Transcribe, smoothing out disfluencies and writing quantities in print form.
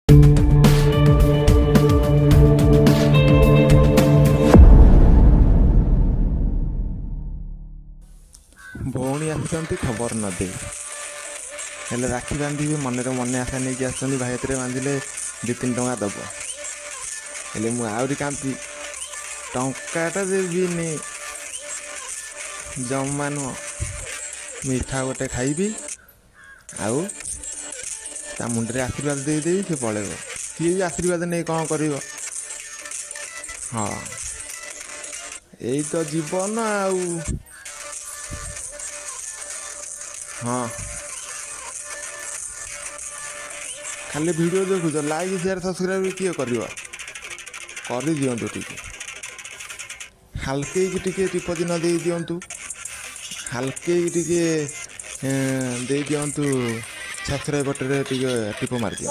भौणी आसुँच खबर नदे हेले राखी बांधि मनरे मन आशा नहीं आस भाई हाथ में बांधिले 2-3 टଙ୍କା दब हेले मु आउरी कांपी टंकाटा देविनी जमा नुह मिठा गोटे खाइबी आउ ता मुंडे आशीर्वाद देदेवी से पलैब सी भी आशीर्वाद नहीं कौन कर हाँ यही तो जीवन आउ हाँ खाली वीडियो देखुच लाइक शेयर सब्सक्राइब किए कर दिंतु टी हाल्के टी टिप दिन दे दिंतु हाल्के टी दे दिंतु सब्सक्राइब बटन टिप मार दियो।